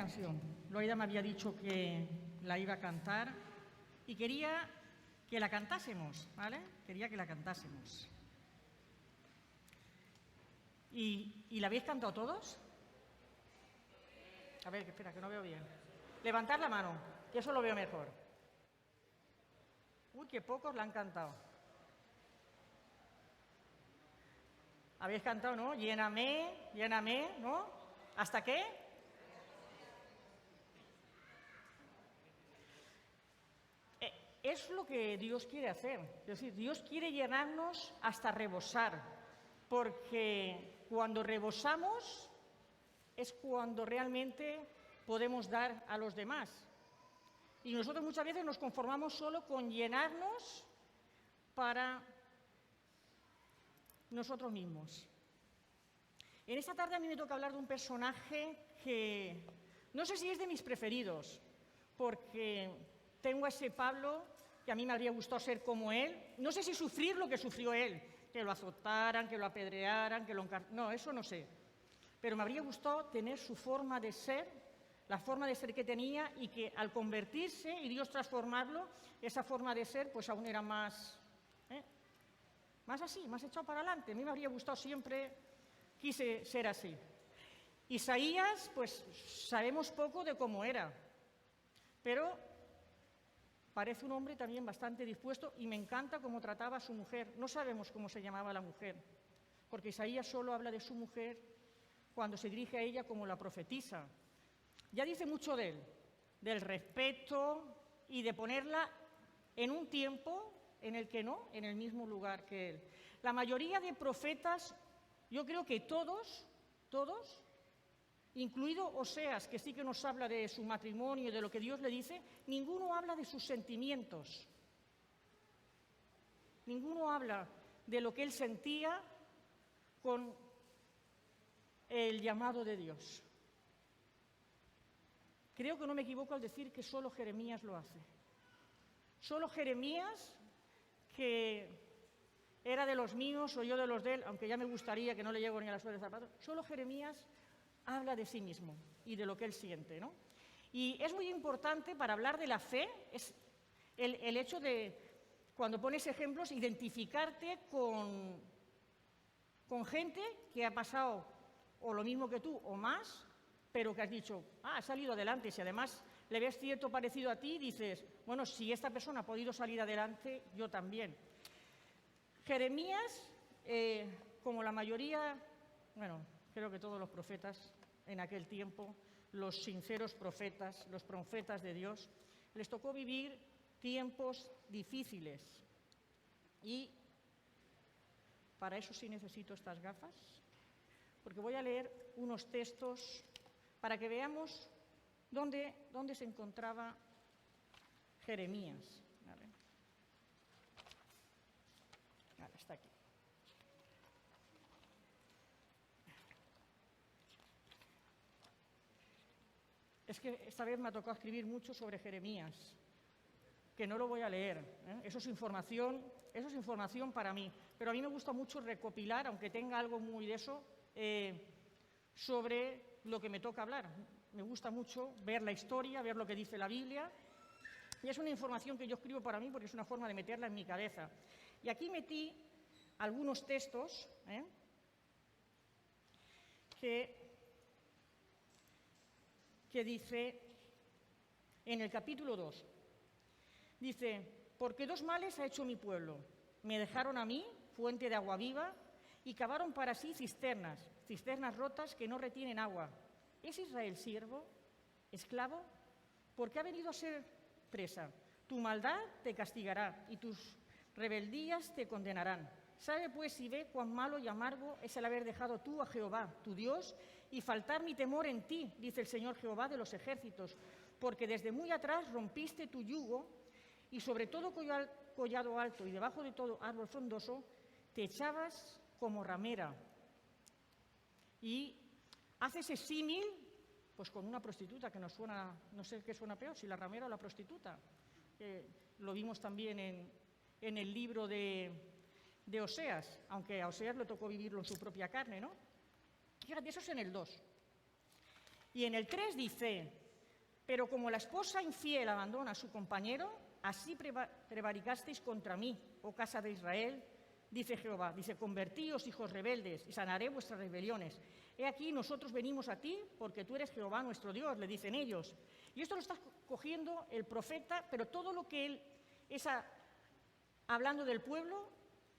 canción. Loida me había dicho que la iba a cantar y quería que la cantásemos, ¿vale? Quería que la cantásemos. ¿Y la habéis cantado todos? A ver, espera, que no veo bien. Levantad la mano, que eso lo veo mejor. Uy, qué pocos la han cantado. ¿Habéis cantado, no? Lléname, lléname, ¿no? ¿Hasta qué? Es lo que Dios quiere hacer. Es decir, Dios quiere llenarnos hasta rebosar, porque cuando rebosamos es cuando realmente podemos dar a los demás. Y nosotros muchas veces nos conformamos solo con llenarnos para nosotros mismos. En esta tarde a mí me toca hablar de un personaje que no sé si es de mis preferidos, porque tengo a ese Pablo que a mí me habría gustado ser como él. No sé si sufrir lo que sufrió él, que lo azotaran, que lo apedrearan, que lo encarcelaran. No, eso no sé. Pero me habría gustado tener su forma de ser, la forma de ser que tenía, y que al convertirse y Dios transformarlo, esa forma de ser pues aún era más así, más echado para adelante. A mí me habría gustado siempre, quise ser así. Isaías, pues sabemos poco de cómo era, pero parece un hombre también bastante dispuesto y me encanta cómo trataba a su mujer. No sabemos cómo se llamaba la mujer, porque Isaías solo habla de su mujer cuando se dirige a ella como la profetisa. Ya dice mucho de él, del respeto y de ponerla en un tiempo en el que no, en el mismo lugar que él. La mayoría de profetas, yo creo que todos, incluido Oseas, que sí que nos habla de su matrimonio y de lo que Dios le dice, ninguno habla de sus sentimientos. Ninguno habla de lo que él sentía con el llamado de Dios. Creo que no me equivoco al decir que solo Jeremías lo hace. Solo Jeremías, que era de los míos o yo de los de él, aunque ya me gustaría que no le llego ni a la suela del zapato, solo Jeremías habla de sí mismo y de lo que él siente, ¿no? Y es muy importante para hablar de la fe, es el hecho de, cuando pones ejemplos, identificarte con gente que ha pasado o lo mismo que tú o más, pero que has dicho, ha salido adelante. Si además le ves cierto parecido a ti, dices, bueno, si esta persona ha podido salir adelante, yo también. Jeremías, como la mayoría, bueno, creo que todos los profetas en aquel tiempo, los sinceros profetas, los profetas de Dios, les tocó vivir tiempos difíciles. Y para eso sí necesito estas gafas, porque voy a leer unos textos para que veamos dónde se encontraba Jeremías. Vale, está aquí. Es que esta vez me ha tocado escribir mucho sobre Jeremías, que no lo voy a leer, ¿eh? Eso es información para mí. Pero a mí me gusta mucho recopilar, aunque tenga algo muy de eso, sobre lo que me toca hablar. Me gusta mucho ver la historia, ver lo que dice la Biblia, y es una información que yo escribo para mí porque es una forma de meterla en mi cabeza. Y aquí metí algunos textos que dice en el capítulo 2. Dice, porque dos males ha hecho mi pueblo. Me dejaron a mí, fuente de agua viva, y cavaron para sí cisternas rotas que no retienen agua. ¿Es Israel siervo, esclavo? ¿Por qué ha venido a ser presa? Tu maldad te castigará y tus rebeldías te condenarán. Sabe pues y ve cuán malo y amargo es el haber dejado tú a Jehová, tu Dios, y faltar mi temor en ti, dice el Señor Jehová de los ejércitos, porque desde muy atrás rompiste tu yugo y sobre todo collado alto y debajo de todo árbol frondoso te echabas como ramera. Y hace ese símil pues con una prostituta, que nos suena, no sé qué suena peor, si la ramera o la prostituta. Lo vimos también en el libro de Oseas, aunque a Oseas le tocó vivirlo en su propia carne, ¿no? Fíjate, eso es en el 2. Y en el 3 dice, pero como la esposa infiel abandona a su compañero, así prevaricasteis contra mí, oh casa de Israel, dice Jehová. Dice, convertíos, hijos rebeldes, y sanaré vuestras rebeliones. He aquí, nosotros venimos a ti, porque tú eres Jehová nuestro Dios, le dicen ellos. Y esto lo está cogiendo el profeta, pero todo lo que él está hablando del pueblo,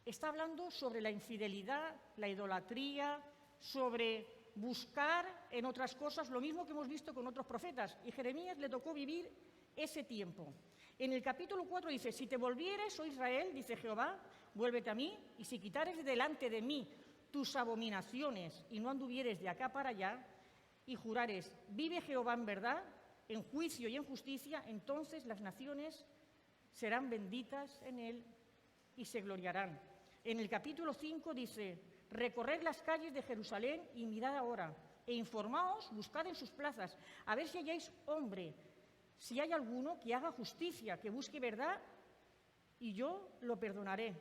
está hablando sobre la infidelidad, la idolatría, sobre buscar en otras cosas, lo mismo que hemos visto con otros profetas. Y Jeremías le tocó vivir ese tiempo. En el capítulo 4 dice, si te volvieres, oh Israel, dice Jehová, vuélvete a mí, y si quitares de delante de mí tus abominaciones y no anduvieres de acá para allá, y jurares, vive Jehová en verdad, en juicio y en justicia, entonces las naciones serán benditas en él y se gloriarán. En el capítulo 5 dice, recorred las calles de Jerusalén y mirad ahora, e informaos, buscad en sus plazas, a ver si halláis hombre, si hay alguno que haga justicia, que busque verdad, y yo lo perdonaré.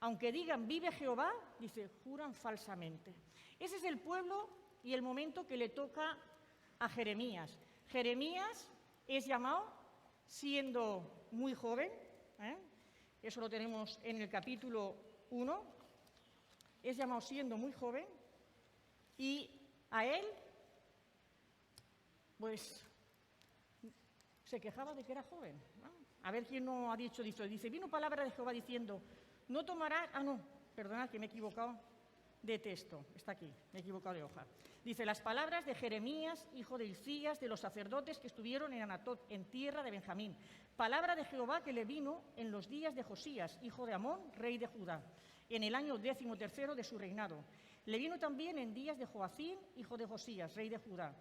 Aunque digan, vive Jehová, dice, juran falsamente. Ese es el pueblo y el momento que le toca a Jeremías. Jeremías es llamado siendo muy joven, eso lo tenemos en el capítulo 1, es llamado siendo muy joven, y a él, pues, se quejaba de que era joven. A ver quién no ha dicho esto. Dice, vino palabra de Jehová diciendo, no tomarás... perdonad que me he equivocado de texto. Está aquí, me he equivocado de hoja. Dice, las palabras de Jeremías, hijo de Hilcías, de los sacerdotes que estuvieron en Anatot, en tierra de Benjamín. Palabra de Jehová que le vino en los días de Josías, hijo de Amón, rey de Judá, en el año 13º de su reinado. Le vino también en días de Joacín, hijo de Josías, rey de Judá,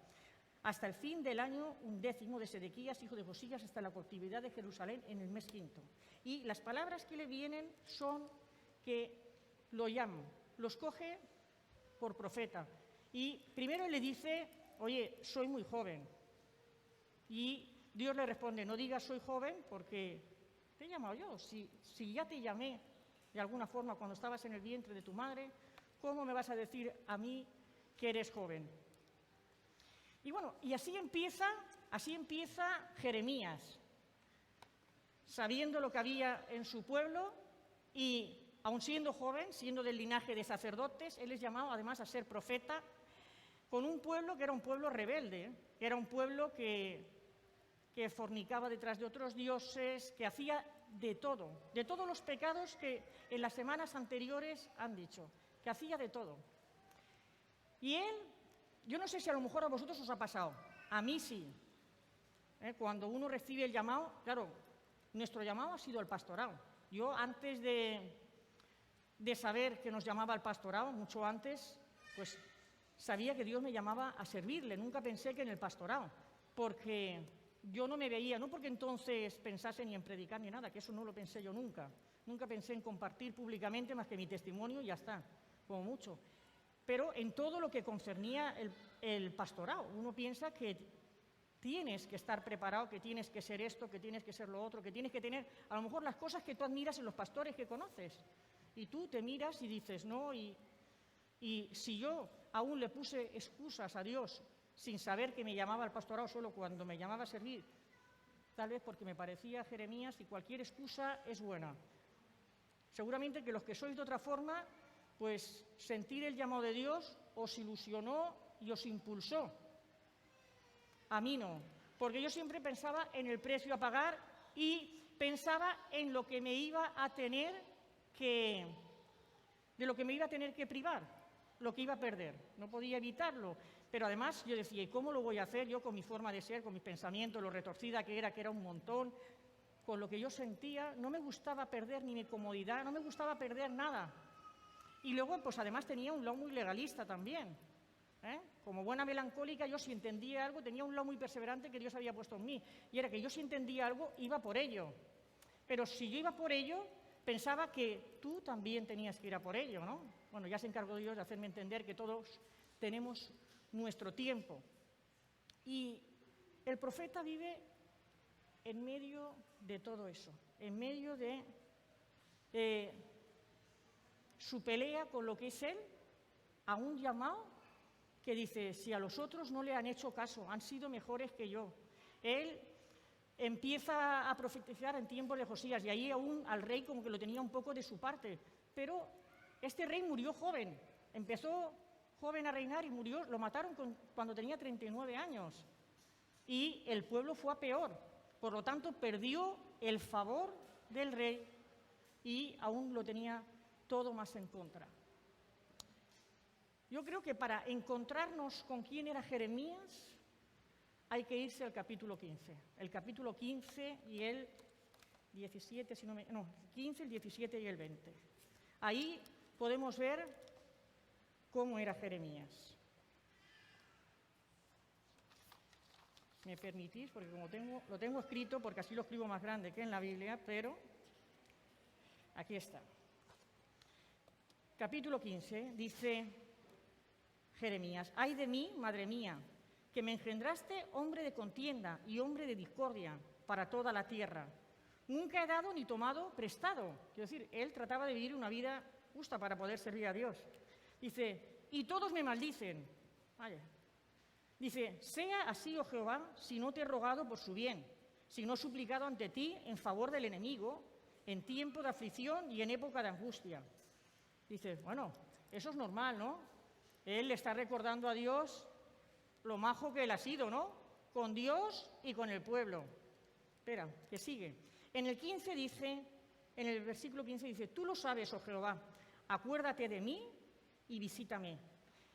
hasta el fin del año 11 de Sedequías, hijo de Josías, hasta la cautividad de Jerusalén en el mes 5. Y las palabras que le vienen son que lo llaman, los coge por profeta. Y primero le dice, oye, soy muy joven. Y Dios le responde, no digas soy joven porque te he llamado yo. Si ya te llamé de alguna forma cuando estabas en el vientre de tu madre, ¿cómo me vas a decir a mí que eres joven? Y bueno, y así empieza Jeremías, sabiendo lo que había en su pueblo y aun siendo joven, siendo del linaje de sacerdotes, él es llamado además a ser profeta con un pueblo que era un pueblo rebelde, que era un pueblo que fornicaba detrás de otros dioses, que hacía de todos los pecados que en las semanas anteriores han dicho, que hacía de todo. Y él, yo no sé si a lo mejor a vosotros os ha pasado, a mí sí. Cuando uno recibe el llamado, claro, nuestro llamado ha sido el pastorado. Yo antes de saber que nos llamaba el pastorado, mucho antes, pues sabía que Dios me llamaba a servirle. Nunca pensé que en el pastorado, porque yo no me veía, no porque entonces pensase ni en predicar ni nada, que eso no lo pensé yo nunca. Nunca pensé en compartir públicamente más que mi testimonio y ya está, como mucho. Pero en todo lo que concernía el pastorado, uno piensa que tienes que estar preparado, que tienes que ser esto, que tienes que ser lo otro, que tienes que tener a lo mejor las cosas que tú admiras en los pastores que conoces. Y tú te miras y dices, no, y si yo aún le puse excusas a Dios sin saber que me llamaba al pastorado solo cuando me llamaba a servir, tal vez porque me parecía Jeremías y cualquier excusa es buena. Seguramente que los que sois de otra forma, pues sentir el llamado de Dios os ilusionó y os impulsó. A mí no, porque yo siempre pensaba en el precio a pagar y pensaba en lo que me iba a tener que, de lo que me iba a tener que privar, lo que iba a perder. No podía evitarlo, pero además yo decía, ¿y cómo lo voy a hacer yo con mi forma de ser, con mis pensamientos, lo retorcida que era un montón, con lo que yo sentía? No me gustaba perder ni mi comodidad, no me gustaba perder nada. Y luego, pues además tenía un lado muy legalista también. Como buena melancólica, yo si entendía algo, tenía un lado muy perseverante que Dios había puesto en mí. Y era que yo si entendía algo, iba por ello. Pero si yo iba por ello, pensaba que tú también tenías que ir a por ello, ¿no? Bueno, ya se encargó Dios de hacerme entender que todos tenemos nuestro tiempo. Y el profeta vive en medio de todo eso, en medio de su pelea con lo que es él, a un llamado que dice, si a los otros no le han hecho caso, han sido mejores que yo. Él empieza a profetizar en tiempos de Josías y ahí aún al rey como que lo tenía un poco de su parte. Pero este rey murió joven, empezó joven a reinar y murió, lo mataron cuando tenía 39 años. Y el pueblo fue a peor, por lo tanto perdió el favor del rey y aún lo tenía todo más en contra. Yo creo que para encontrarnos con quién era Jeremías hay que irse al capítulo 15. El capítulo 15 y el 17, 15, el 17 y el 20. Ahí podemos ver cómo era Jeremías. ¿Me permitís? Porque como lo tengo escrito, porque así lo escribo más grande que en la Biblia, pero aquí está. Capítulo 15, dice Jeremías, «Ay de mí, madre mía, que me engendraste hombre de contienda y hombre de discordia para toda la tierra. Nunca he dado ni tomado prestado». Quiero decir, él trataba de vivir una vida justa para poder servir a Dios. Dice, «y todos me maldicen». Vaya. Dice, «sea así, oh Jehová, si no te he rogado por su bien, si no he suplicado ante ti en favor del enemigo, en tiempo de aflicción y en época de angustia». Dice, bueno, eso es normal, ¿no? Él le está recordando a Dios lo majo que él ha sido, ¿no? Con Dios y con el pueblo. Espera, que sigue. En el 15 dice, en el versículo 15 dice, «Tú lo sabes, oh Jehová, acuérdate de mí y visítame,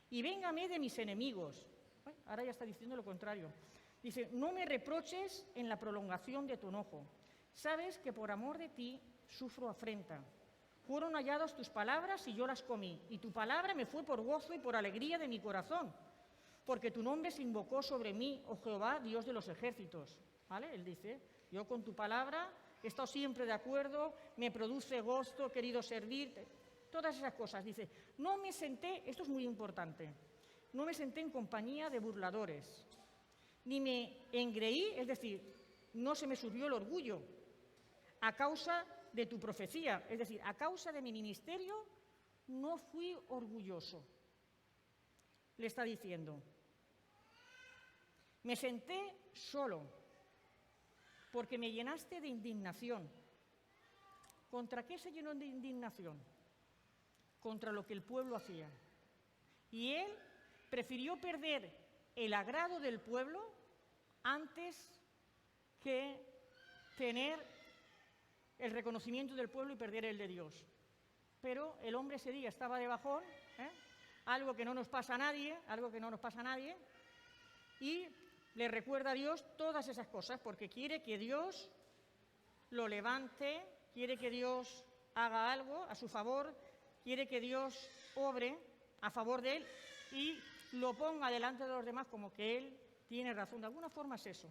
y véngame de mis enemigos». Ahora ya está diciendo lo contrario. Dice, «No me reproches en la prolongación de tu enojo. Sabes que por amor de ti sufro afrenta. Fueron halladas tus palabras y yo las comí, y tu palabra me fue por gozo y por alegría de mi corazón, porque tu nombre se invocó sobre mí, oh Jehová, Dios de los ejércitos». ¿Vale? Él dice, yo con tu palabra he estado siempre de acuerdo, me produce gozo, he querido servirte, todas esas cosas. Dice, no me senté, esto es muy importante, no me senté en compañía de burladores, ni me engreí, es decir, no se me subió el orgullo, a causa de tu profecía, es decir, a causa de mi ministerio, no fui orgulloso. Le está diciendo, me senté solo, porque me llenaste de indignación. ¿Contra qué se llenó de indignación? Contra lo que el pueblo hacía. Y él prefirió perder el agrado del pueblo antes que tener el reconocimiento del pueblo y perder el de Dios. Pero el hombre ese día estaba de bajón, algo que no nos pasa a nadie, y le recuerda a Dios todas esas cosas, porque quiere que Dios lo levante, quiere que Dios haga algo a su favor, quiere que Dios obre a favor de él y lo ponga delante de los demás como que él tiene razón. De alguna forma es eso.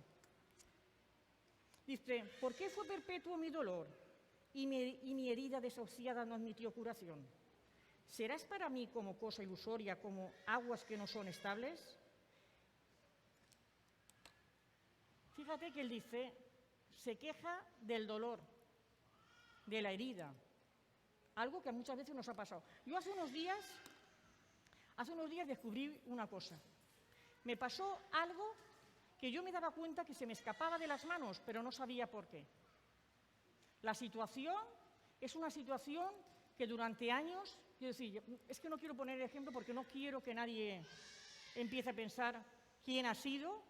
Dice, ¿por qué fue perpetuo mi dolor y mi herida desahuciada no admitió curación? ¿Serás para mí como cosa ilusoria, como aguas que no son estables? Fíjate que él dice, se queja del dolor, de la herida, algo que muchas veces nos ha pasado. Yo hace unos días descubrí una cosa. Me pasó algo que yo me daba cuenta que se me escapaba de las manos, pero no sabía por qué. La situación es una situación que durante años, yo decía, es que no quiero poner el ejemplo porque no quiero que nadie empiece a pensar quién ha sido,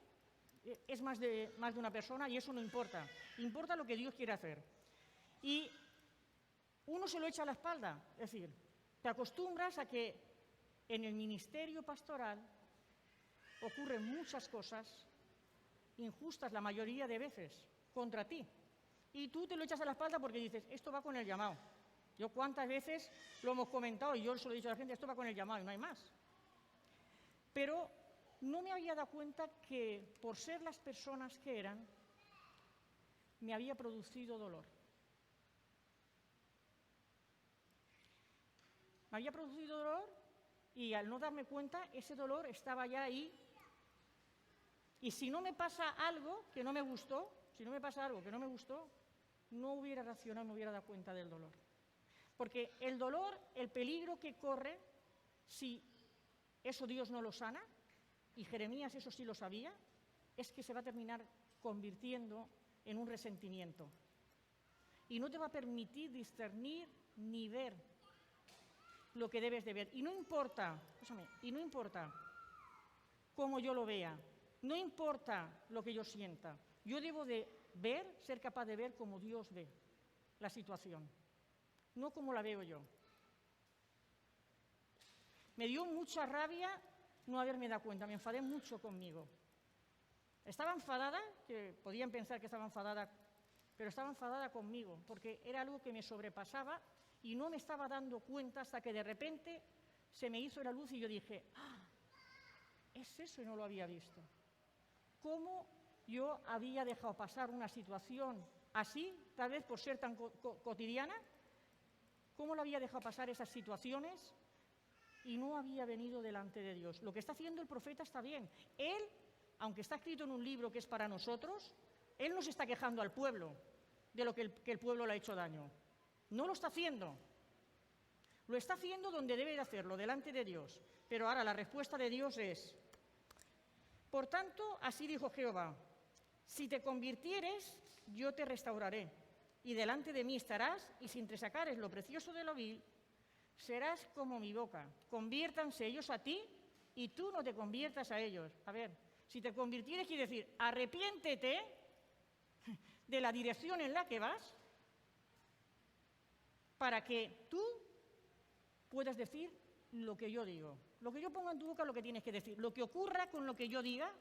es más de una persona y eso no importa, importa lo que Dios quiere hacer. Y uno se lo echa a la espalda, es decir, te acostumbras a que en el ministerio pastoral ocurren muchas cosas injustas la mayoría de veces contra ti. Y tú te lo echas a la espalda porque dices, esto va con el llamado. Yo cuántas veces lo hemos comentado y yo se lo he dicho a la gente, esto va con el llamado y no hay más. Pero no me había dado cuenta que por ser las personas que eran, me había producido dolor. Me había producido dolor y al no darme cuenta, ese dolor estaba ya ahí. Y si no me pasa algo que no me gustó, no hubiera reaccionado, no hubiera dado cuenta del dolor. Porque el dolor, el peligro que corre, si eso Dios no lo sana, y Jeremías eso sí lo sabía, es que se va a terminar convirtiendo en un resentimiento. Y no te va a permitir discernir ni ver lo que debes de ver. Y no importa cómo yo lo vea, no importa lo que yo sienta. Yo debo de ver, ser capaz de ver como Dios ve la situación, no como la veo yo. Me dio mucha rabia no haberme dado cuenta, me enfadé mucho conmigo. Estaba enfadada, que podían pensar que estaba enfadada, pero estaba enfadada conmigo, porque era algo que me sobrepasaba y no me estaba dando cuenta hasta que de repente se me hizo la luz y yo dije, ¡ah! Es eso y no lo había visto. ¿Cómo yo había dejado pasar una situación así, tal vez por ser tan cotidiana? ¿Cómo lo había dejado pasar esas situaciones y no había venido delante de Dios? Lo que está haciendo el profeta está bien. Él, aunque está escrito en un libro que es para nosotros, él no se está quejando al pueblo de lo que el pueblo le ha hecho daño. No lo está haciendo. Lo está haciendo donde debe de hacerlo, delante de Dios. Pero ahora la respuesta de Dios es: por tanto, así dijo Jehová, si te convirtieres, yo te restauraré, y delante de mí estarás, y si entresacares lo precioso de lo vil, serás como mi boca. Conviértanse ellos a ti, y tú no te conviertas a ellos. A ver, si te convirtieres quiere decir, arrepiéntete de la dirección en la que vas, para que tú puedas decir lo que yo digo. Lo que yo ponga en tu boca, lo que tienes que decir. Lo que ocurra con lo que yo diga,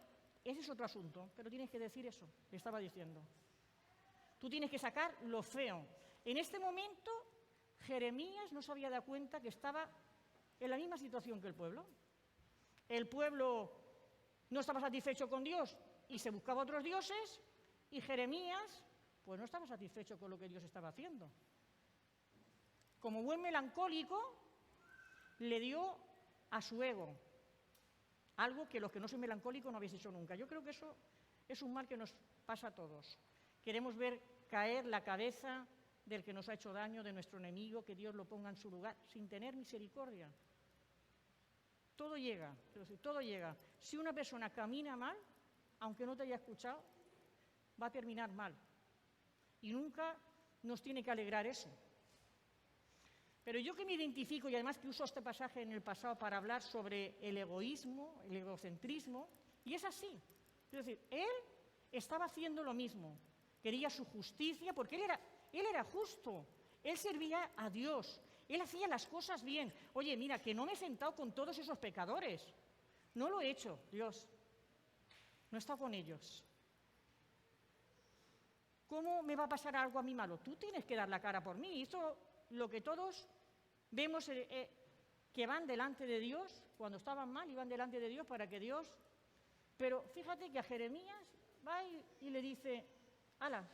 ese es otro asunto, pero tienes que decir eso, le estaba diciendo. Tú tienes que sacar lo feo. En este momento, Jeremías no se había dado cuenta que estaba en la misma situación que el pueblo. El pueblo no estaba satisfecho con Dios y se buscaba otros dioses, y Jeremías, pues no estaba satisfecho con lo que Dios estaba haciendo. Como buen melancólico, le dio a su ego, algo que los que no son melancólicos no habéis hecho nunca. Yo creo que eso es un mal que nos pasa a todos. Queremos ver caer la cabeza del que nos ha hecho daño, de nuestro enemigo, que Dios lo ponga en su lugar, sin tener misericordia. Todo llega, todo llega. Si una persona camina mal, aunque no te haya escuchado, va a terminar mal. Y nunca nos tiene que alegrar eso. Pero yo que me identifico, y además que uso este pasaje en el pasado para hablar sobre el egoísmo, el egocentrismo, y es así. Es decir, él estaba haciendo lo mismo, quería su justicia, porque él era justo, él servía a Dios, él hacía las cosas bien. Oye, mira, que no me he sentado con todos esos pecadores, no lo he hecho, Dios, no he estado con ellos. ¿Cómo me va a pasar algo a mí malo? Tú tienes que dar la cara por mí. Esto lo que todos vemos que van delante de Dios, cuando estaban mal, iban delante de Dios para que Dios... Pero fíjate que a Jeremías va y le dice, hala,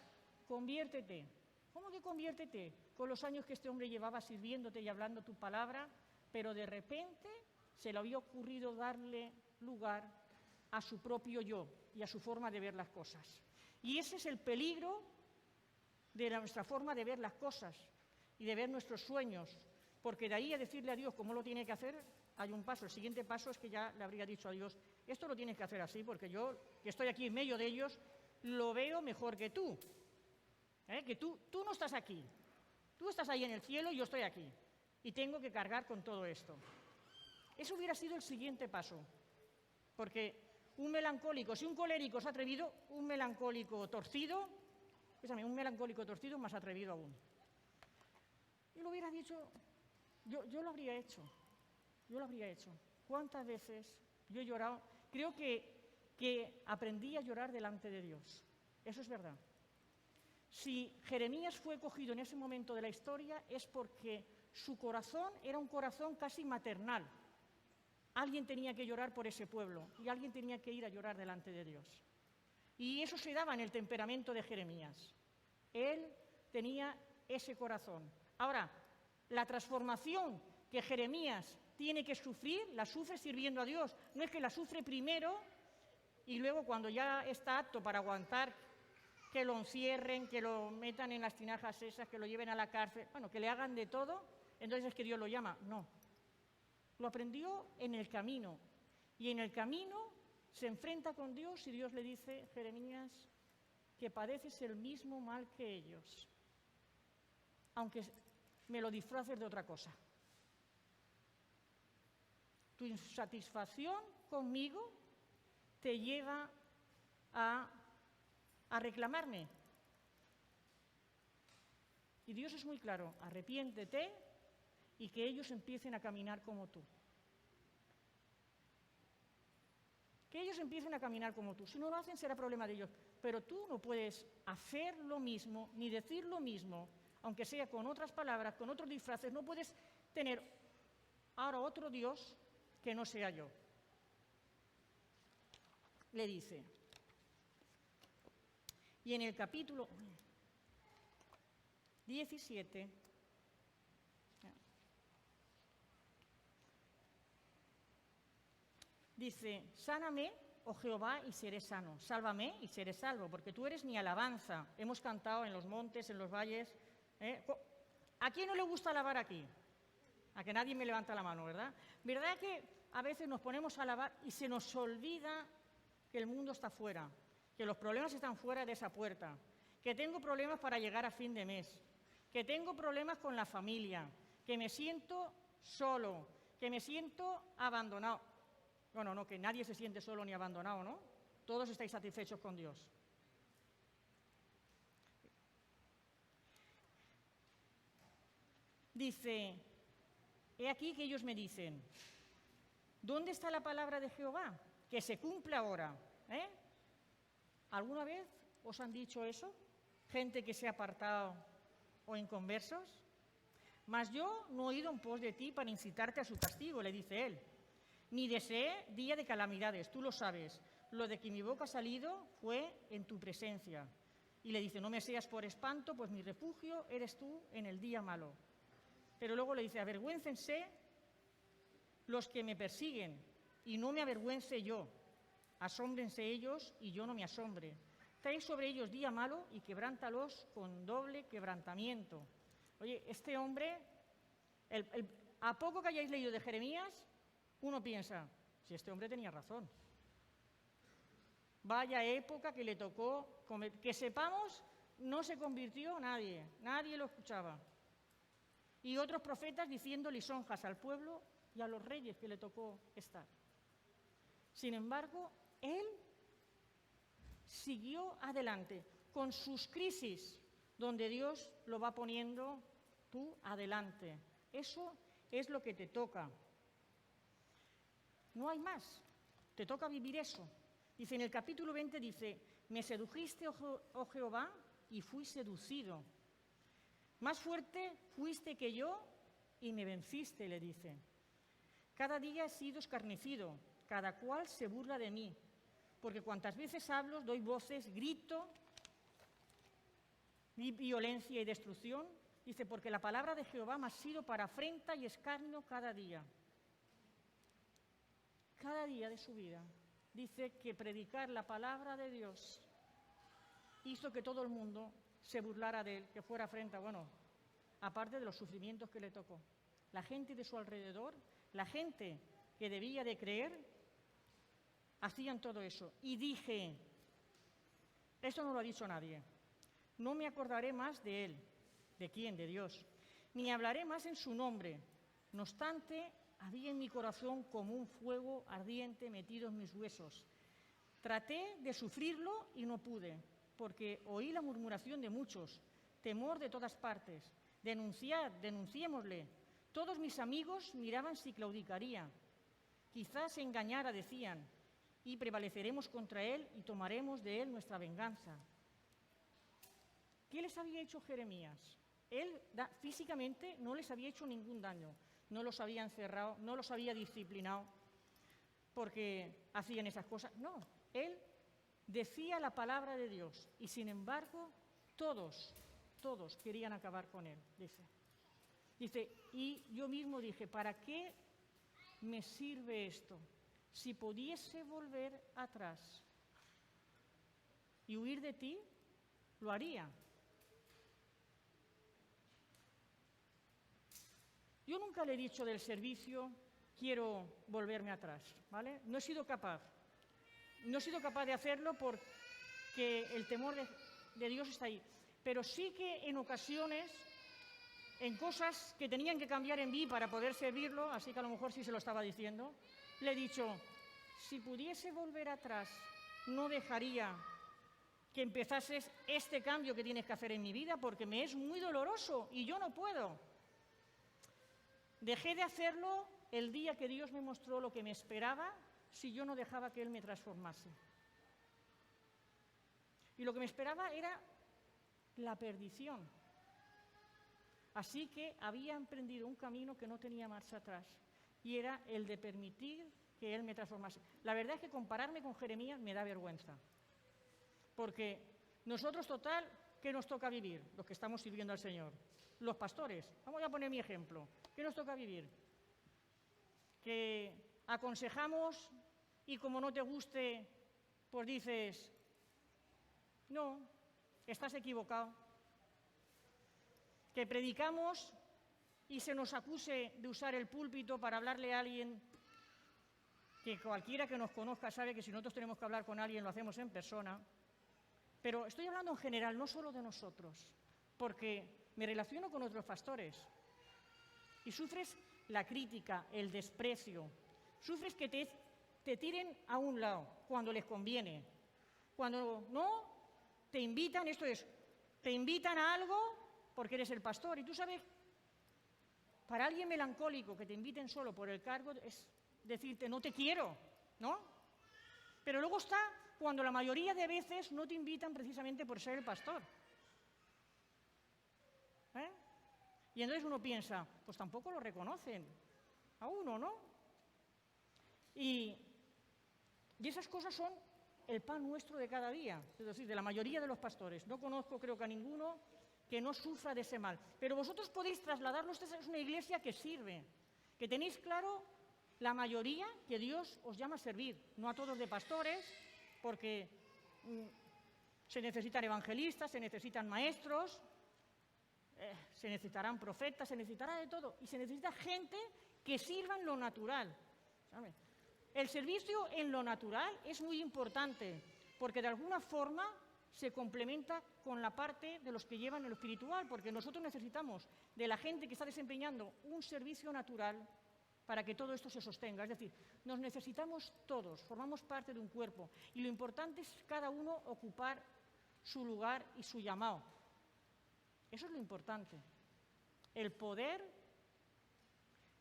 conviértete. ¿Cómo que conviértete? Con los años que este hombre llevaba sirviéndote y hablando tu palabra, pero de repente se le había ocurrido darle lugar a su propio yo y a su forma de ver las cosas. Y ese es el peligro de nuestra forma de ver las cosas y de ver nuestros sueños, porque de ahí a decirle a Dios cómo lo tiene que hacer, hay un paso. El siguiente paso es que ya le habría dicho a Dios, esto lo tienes que hacer así, porque yo, que estoy aquí en medio de ellos, lo veo mejor que tú. Que tú no estás aquí, tú estás ahí en el cielo y yo estoy aquí, y tengo que cargar con todo esto. Eso hubiera sido el siguiente paso, porque un melancólico, si un colérico es atrevido, un melancólico torcido es más atrevido aún. Y lo hubiera dicho, yo lo habría hecho. ¿Cuántas veces yo he llorado? Creo que aprendí a llorar delante de Dios. Eso es verdad. Si Jeremías fue cogido en ese momento de la historia es porque su corazón era un corazón casi maternal. Alguien tenía que llorar por ese pueblo y alguien tenía que ir a llorar delante de Dios. Y eso se daba en el temperamento de Jeremías. Él tenía ese corazón. Ahora, la transformación que Jeremías tiene que sufrir, la sufre sirviendo a Dios. No es que la sufre primero y luego cuando ya está apto para aguantar que lo encierren, que lo metan en las tinajas esas, que lo lleven a la cárcel, bueno, que le hagan de todo, entonces es que Dios lo llama. No. Lo aprendió en el camino. Y en el camino se enfrenta con Dios y Dios le dice, Jeremías, que padeces el mismo mal que ellos, aunque me lo disfraces de otra cosa. Tu insatisfacción conmigo te lleva a reclamarme. Y Dios es muy claro, arrepiéntete y que ellos empiecen a caminar como tú. Que ellos empiecen a caminar como tú. Si no lo hacen, será problema de ellos. Pero tú no puedes hacer lo mismo, ni decir lo mismo, aunque sea con otras palabras, con otros disfraces. No puedes tener ahora otro Dios que no sea yo. Le dice. Y en el capítulo 17, dice, sáname, oh Jehová, y seré sano. Sálvame y seré salvo, porque tú eres mi alabanza. Hemos cantado en los montes, en los valles. ¿A quién no le gusta alabar aquí? A que nadie me levanta la mano, ¿verdad? ¿Verdad que a veces nos ponemos a alabar y se nos olvida que el mundo está fuera, que los problemas están fuera de esa puerta, que tengo problemas para llegar a fin de mes, que tengo problemas con la familia, que me siento solo, que me siento abandonado? Bueno, no, que nadie se siente solo ni abandonado, ¿no? Todos estáis satisfechos con Dios. Dice, he aquí que ellos me dicen, ¿dónde está la palabra de Jehová? Que se cumple ahora. ¿Alguna vez os han dicho eso? Gente que se ha apartado o inconversos. Mas yo no he ido en pos de ti para incitarte a su castigo, le dice él. Ni deseé día de calamidades, tú lo sabes. Lo de que mi boca ha salido fue en tu presencia. Y le dice, no me seas por espanto, pues mi refugio eres tú en el día malo. Pero luego le dice, avergüéncense los que me persiguen y no me avergüence yo. Asómbrense ellos y yo no me asombre. Trae sobre ellos día malo y quebrántalos con doble quebrantamiento. Oye, este hombre, a poco que hayáis leído de Jeremías, uno piensa, si este hombre tenía razón. Vaya época que le tocó, que sepamos, no se convirtió nadie lo escuchaba. Y otros profetas diciendo lisonjas al pueblo y a los reyes que le tocó estar. Sin embargo, él siguió adelante con sus crisis, donde Dios lo va poniendo tú adelante. Eso es lo que te toca. No hay más, te toca vivir eso. Dice en el capítulo 20, dice, me sedujiste, oh Jehová, y fui seducido. Más fuerte fuiste que yo y me venciste, le dice. Cada día he sido escarnecido, cada cual se burla de mí, porque cuantas veces hablo, doy voces, grito, violencia y destrucción. Dice, porque la palabra de Jehová me ha sido para afrenta y escarnio cada día. Cada día de su vida. Dice que predicar la palabra de Dios hizo que todo el mundo se burlara de él, que fuera afrenta, bueno, aparte de los sufrimientos que le tocó. La gente de su alrededor, la gente que debía de creer, hacían todo eso. Y dije, esto no lo ha dicho nadie, no me acordaré más de él. ¿De quién? De Dios. Ni hablaré más en su nombre. No obstante, había en mi corazón como un fuego ardiente metido en mis huesos. Traté de sufrirlo y no pude, porque oí la murmuración de muchos, temor de todas partes. Denunciémosle. Todos mis amigos miraban si claudicaría. Quizás se engañara, decían, y prevaleceremos contra él y tomaremos de él nuestra venganza. ¿Qué les había hecho Jeremías? Él físicamente no les había hecho ningún daño, no los había encerrado, no los había disciplinado porque hacían esas cosas. No, él decía la palabra de Dios y sin embargo todos querían acabar con él, dice. Dice, y yo mismo dije, ¿para qué me sirve esto? Si pudiese volver atrás y huir de ti, lo haría. Yo nunca le he dicho del servicio, quiero volverme atrás, ¿vale? No he sido capaz. no he sido capaz de hacerlo porque el temor de Dios está ahí. Pero sí que en ocasiones, en cosas que tenían que cambiar en mí para poder servirlo, así que a lo mejor sí se lo estaba diciendo, le he dicho, si pudiese volver atrás, no dejaría que empezases este cambio que tienes que hacer en mi vida porque me es muy doloroso y yo no puedo. Dejé de hacerlo el día que Dios me mostró lo que me esperaba si yo no dejaba que Él me transformase. Y lo que me esperaba era la perdición. Así que había emprendido un camino que no tenía marcha atrás y era el de permitir que Él me transformase. La verdad es que compararme con Jeremías me da vergüenza, porque nosotros, total, ¿qué nos toca vivir? Los que estamos sirviendo al Señor. Los pastores, vamos a poner mi ejemplo. ¿Qué nos toca vivir? Que aconsejamos y como no te guste, pues dices, no, estás equivocado. Que predicamos y se nos acuse de usar el púlpito para hablarle a alguien que cualquiera que nos conozca sabe que si nosotros tenemos que hablar con alguien lo hacemos en persona. Pero estoy hablando en general, no solo de nosotros, porque me relaciono con otros pastores y sufres la crítica, el desprecio, sufres que te tiren a un lado cuando les conviene. Cuando no, te invitan, te invitan a algo porque eres el pastor. Y tú sabes, para alguien melancólico que te inviten solo por el cargo es decirte, no te quiero, ¿no? Pero luego está cuando la mayoría de veces no te invitan precisamente por ser el pastor. Y entonces uno piensa, pues tampoco lo reconocen a uno, ¿no? Y esas cosas son el pan nuestro de cada día, es decir, de la mayoría de los pastores. No conozco, creo que a ninguno que no sufra de ese mal. Pero vosotros podéis trasladarlo, esta es una iglesia que sirve, que tenéis claro la mayoría que Dios os llama a servir, no a todos de pastores, porque se necesitan evangelistas, se necesitan maestros, se necesitarán profetas, se necesitará de todo, y se necesita gente que sirva en lo natural, ¿sabes? El servicio en lo natural es muy importante, porque de alguna forma se complementa con la parte de los que llevan en lo espiritual, porque nosotros necesitamos de la gente que está desempeñando un servicio natural para que todo esto se sostenga. Es decir, nos necesitamos todos, formamos parte de un cuerpo, y lo importante es cada uno ocupar su lugar y su llamado. Eso es lo importante, el poder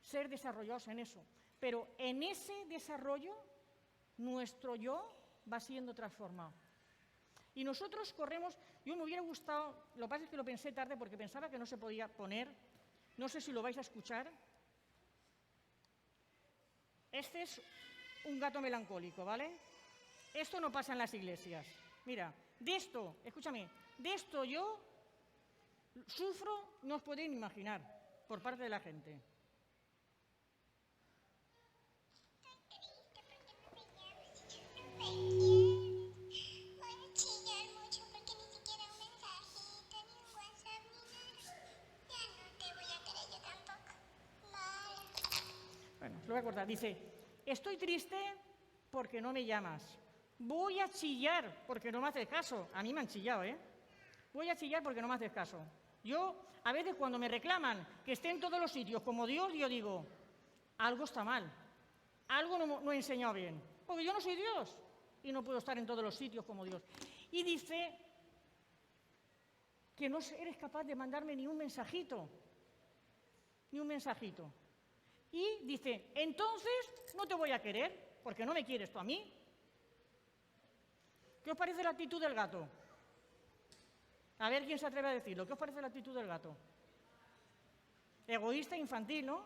ser desarrollados en eso. Pero en ese desarrollo, nuestro yo va siendo transformado. Y nosotros corremos, yo me hubiera gustado, lo que pasa es que lo pensé tarde porque pensaba que no se podía poner, no sé si lo vais a escuchar. Este es un gato melancólico, ¿vale? Esto no pasa en las iglesias. Mira, de esto, escúchame, de esto yo sufro, no os podéis imaginar, por parte de la gente. Bueno, os lo voy a cortar. Dice, estoy triste porque no me llamas. Voy a chillar porque no me haces caso. A mí me han chillado, ¿eh? Voy a chillar porque no me haces caso. Yo, a veces cuando me reclaman que esté en todos los sitios como Dios, yo digo, algo está mal, algo no he enseñado bien, porque yo no soy Dios y no puedo estar en todos los sitios como Dios. Y dice que no eres capaz de mandarme ni un mensajito, ni un mensajito. Y dice, entonces no te voy a querer, porque no me quieres tú a mí. ¿Qué os parece la actitud del gato? A ver quién se atreve a decirlo. ¿Qué os parece la actitud del gato? Egoísta, infantil, ¿no?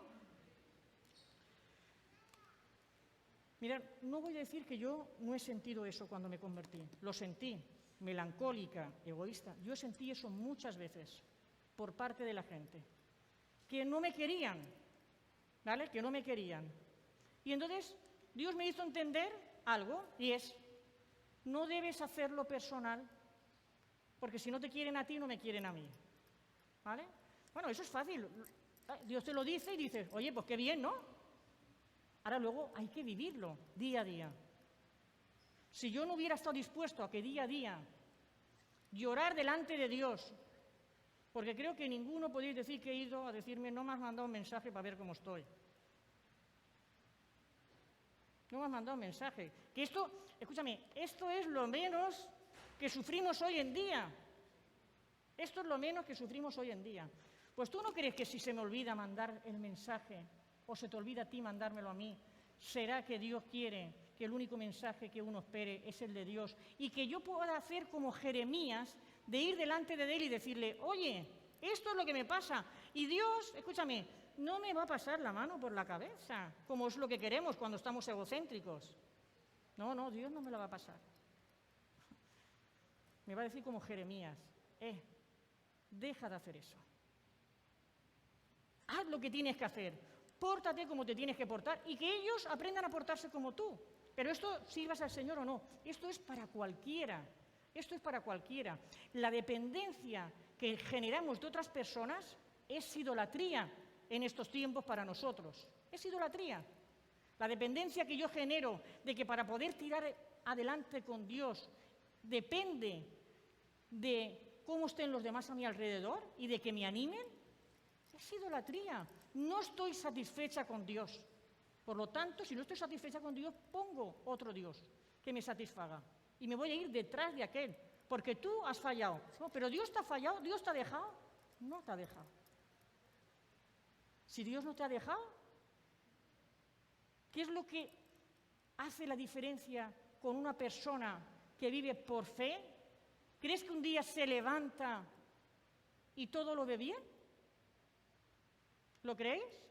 Mirad, no voy a decir que yo no he sentido eso cuando me convertí. Lo sentí, melancólica, egoísta. Yo sentí eso muchas veces por parte de la gente, que no me querían, ¿vale? Que no me querían. Y entonces Dios me hizo entender algo, y es, no debes hacerlo personal, porque si no te quieren a ti, no me quieren a mí, ¿vale? Bueno, eso es fácil. Dios te lo dice y dices, oye, pues qué bien, ¿no? Ahora luego hay que vivirlo día a día. si yo no hubiera estado dispuesto a que día a día llorar delante de Dios, porque creo que ninguno podéis decir que he ido a decirme, no me has mandado un mensaje para ver cómo estoy. No me has mandado un mensaje. Que esto, escúchame, esto es lo menos que sufrimos hoy en día. Esto es lo menos que sufrimos hoy en día. Pues tú no crees que si se me olvida mandar el mensaje, o se te olvida a ti mandármelo a mí, será que Dios quiere que el único mensaje que uno espere es el de Dios y que yo pueda hacer como Jeremías, de ir delante de él y decirle, oye, esto es lo que me pasa. Y Dios, escúchame, no me va a pasar la mano por la cabeza, como es lo que queremos cuando estamos egocéntricos. No, Dios no me la va a pasar. Me va a decir como Jeremías, deja de hacer eso. Haz lo que tienes que hacer, pórtate como te tienes que portar y que ellos aprendan a portarse como tú. Pero esto, sirvas al Señor o no, esto es para cualquiera. Esto es para cualquiera. La dependencia que generamos de otras personas es idolatría en estos tiempos para nosotros. Es idolatría. La dependencia que yo genero de que para poder tirar adelante con Dios depende de cómo estén los demás a mi alrededor y de que me animen, es idolatría. No estoy satisfecha con Dios. Por lo tanto, si no estoy satisfecha con Dios, pongo otro Dios que me satisfaga. Y me voy a ir detrás de aquel, porque tú has fallado. No, pero Dios te ha fallado, Dios te ha dejado. No te ha dejado. Si Dios no te ha dejado, ¿qué es lo que hace la diferencia con una persona que vive por fe? ¿Crees que un día se levanta y todo lo ve bien? ¿Lo creéis?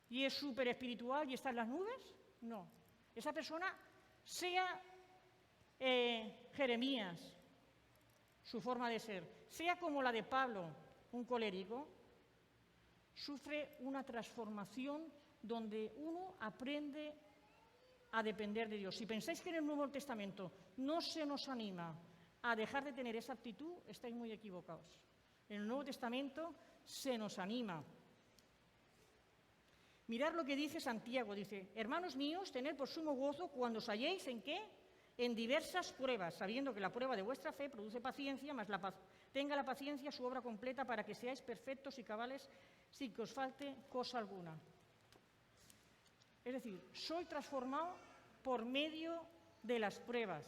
¿Y es súper espiritual y está en las nubes? No. Esa persona, sea Jeremías, su forma de ser, sea como la de Pablo, un colérico, sufre una transformación donde uno aprende a depender de Dios. Si pensáis que en el Nuevo Testamento no se nos anima a dejar de tener esa actitud, estáis muy equivocados. En el Nuevo Testamento se nos anima. Mirad lo que dice Santiago, dice, hermanos míos, tened por sumo gozo cuando os halléis ¿en qué? En diversas pruebas, sabiendo que la prueba de vuestra fe produce paciencia, mas tenga la paciencia su obra completa para que seáis perfectos y cabales sin que os falte cosa alguna. Es decir, soy transformado por medio de las pruebas.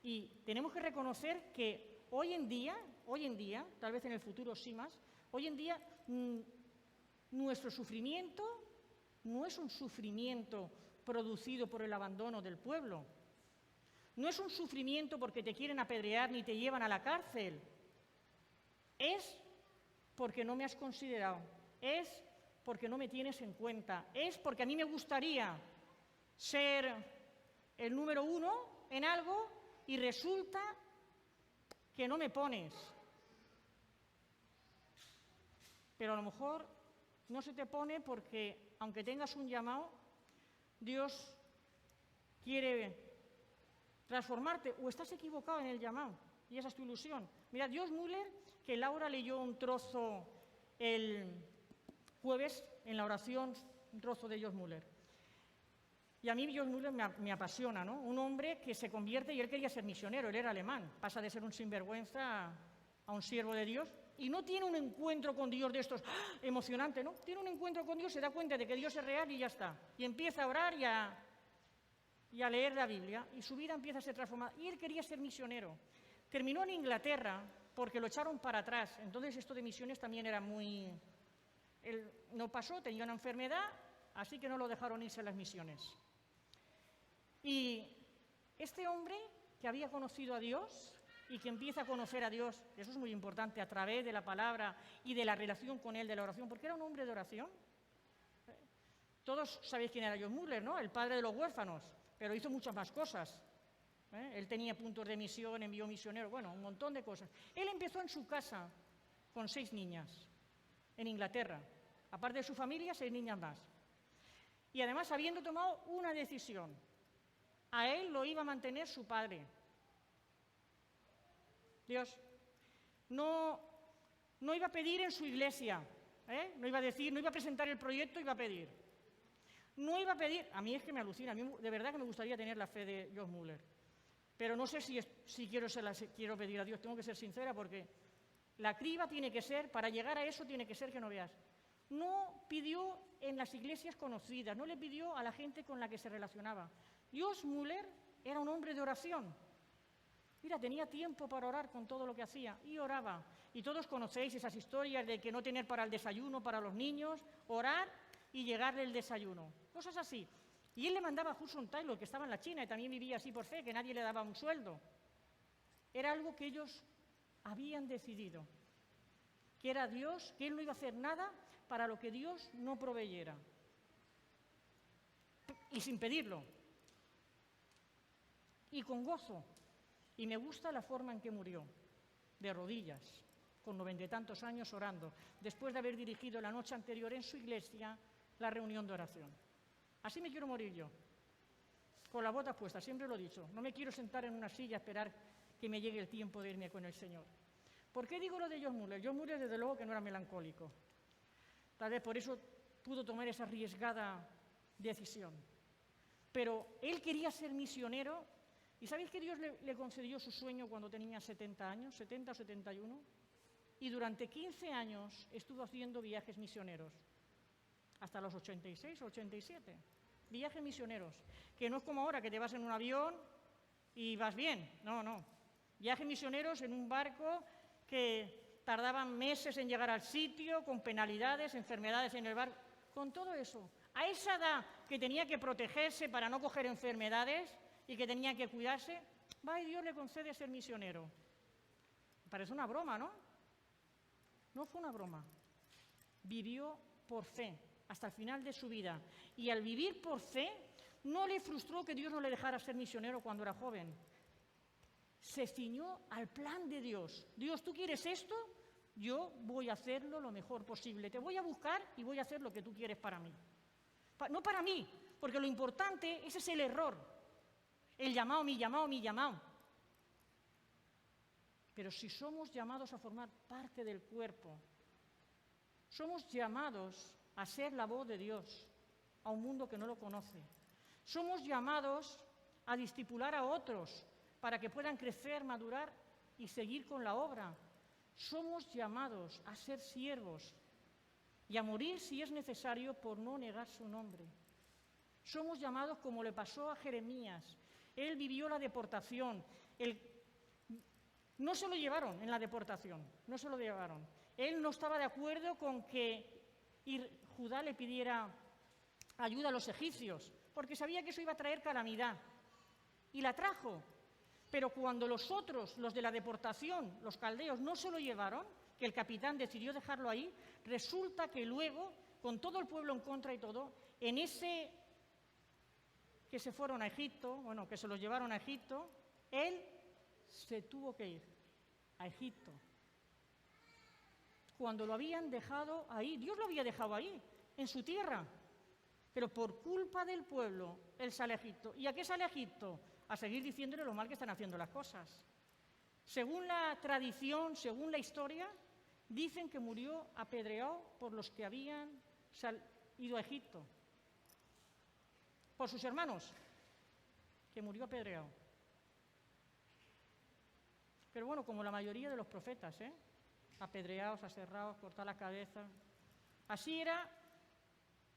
Y tenemos que reconocer que hoy en día, tal vez en el futuro sí más, hoy en día nuestro sufrimiento no es un sufrimiento producido por el abandono del pueblo. No es un sufrimiento porque te quieren apedrear ni te llevan a la cárcel. Es porque no me has considerado. Es porque no me tienes en cuenta. Es porque a mí me gustaría ser el número 1 en algo y resulta que no me pones. Pero a lo mejor no se te pone porque, aunque tengas un llamado, Dios quiere transformarte o estás equivocado en el llamado y esa es tu ilusión. Mira, Josh Muller, que Laura leyó un trozo el jueves en la oración, un trozo de Josh Muller. Y a mí Josh Muller me apasiona, ¿no? Un hombre que se convierte y él quería ser misionero, él era alemán, pasa de ser un sinvergüenza a un siervo de Dios y no tiene un encuentro con Dios de estos emocionante, ¿no? Tiene un encuentro con Dios, se da cuenta de que Dios es real y ya está. Y empieza a orar y a leer la Biblia y su vida empieza a ser transformada. Y él quería ser misionero. Terminó en Inglaterra porque lo echaron para atrás. Entonces esto de misiones también era muy... Él no pasó, tenía una enfermedad, así que no lo dejaron irse a las misiones. Y este hombre que había conocido a Dios y que empieza a conocer a Dios, eso es muy importante, a través de la palabra y de la relación con Él, de la oración, porque era un hombre de oración. Todos sabéis quién era Josh Muller, ¿no? El padre de los huérfanos, pero hizo muchas más cosas. Él tenía puntos de misión, envió misioneros, bueno, un montón de cosas. Él empezó en su casa con 6 niñas, en Inglaterra. Aparte de su familia, 6 niñas más. Y además habiendo tomado una decisión, a él lo iba a mantener su padre. Dios no iba a pedir en su iglesia, no iba a decir, no iba a presentar el proyecto, iba a pedir. No iba a pedir, a mí es que me alucina, a mí de verdad que me gustaría tener la fe de George Muller, pero no sé si quiero pedir a Dios, tengo que ser sincera porque la criba tiene que ser, para llegar a eso tiene que ser que no veas. No pidió en las iglesias conocidas, no le pidió a la gente con la que se relacionaba. George Muller era un hombre de oración. Mira, tenía tiempo para orar con todo lo que hacía y oraba. Y todos conocéis esas historias de que no tener para el desayuno para los niños, orar y llegarle el desayuno. Cosas así. Y él le mandaba a Hudson Taylor, que estaba en la China y también vivía así por fe, que nadie le daba un sueldo. Era algo que ellos habían decidido, que era Dios, que él no iba a hacer nada para lo que Dios no proveyera. Y sin pedirlo. Y con gozo. Y me gusta la forma en que murió, de rodillas, con 90 y tantos años orando, después de haber dirigido la noche anterior en su iglesia la reunión de oración. Así me quiero morir yo, con las botas puestas, siempre lo he dicho. No me quiero sentar en una silla a esperar que me llegue el tiempo de irme con el Señor. ¿Por qué digo lo de George Muller? George Muller, desde luego, que no era melancólico. Tal vez por eso pudo tomar esa arriesgada decisión. Pero él quería ser misionero. ¿Y sabéis que Dios le concedió su sueño cuando tenía 70 años, 70 o 71? Y durante 15 años estuvo haciendo viajes misioneros, hasta los 86 o 87. Viajes misioneros, que no es como ahora, que te vas en un avión y vas bien. No, no. Viajes misioneros en un barco que tardaban meses en llegar al sitio, con penalidades, enfermedades en el barco. Con todo eso, a esa edad que tenía que protegerse para no coger enfermedades y que tenía que cuidarse, va y Dios le concede ser misionero. Parece una broma, ¿no? No fue una broma. Vivió por fe hasta el final de su vida. Y al vivir por fe, no le frustró que Dios no le dejara ser misionero cuando era joven. Se ciñó al plan de Dios. Dios, ¿tú quieres esto? Yo voy a hacerlo lo mejor posible. Te voy a buscar y voy a hacer lo que tú quieres para mí. No para mí, porque lo importante, ese es el error. El llamado, mi llamado, mi llamado. Pero si somos llamados a formar parte del cuerpo, somos llamados a ser la voz de Dios a un mundo que no lo conoce. Somos llamados a discipular a otros para que puedan crecer, madurar y seguir con la obra. Somos llamados a ser siervos y a morir si es necesario por no negar su nombre. Somos llamados como le pasó a Jeremías. Él vivió la deportación. No se lo llevaron en la deportación, no se lo llevaron. Él no estaba de acuerdo con que Judá le pidiera ayuda a los egipcios, porque sabía que eso iba a traer calamidad. Y la trajo. Pero cuando los otros, los de la deportación, los caldeos, no se lo llevaron, que el capitán decidió dejarlo ahí, resulta que luego, con todo el pueblo en contra y todo, en ese que se fueron a Egipto, bueno, que se los llevaron a Egipto, él se tuvo que ir a Egipto. Cuando lo habían dejado ahí, Dios lo había dejado ahí, en su tierra, pero por culpa del pueblo, él sale a Egipto. ¿Y a qué sale a Egipto? A seguir diciéndole lo mal que están haciendo las cosas. Según la tradición, según la historia, dicen que murió apedreado por los que habían ido a Egipto. Por sus hermanos, que murió apedreado. Pero bueno, como la mayoría de los profetas, apedreados, aserrados, cortar la cabeza. Así era.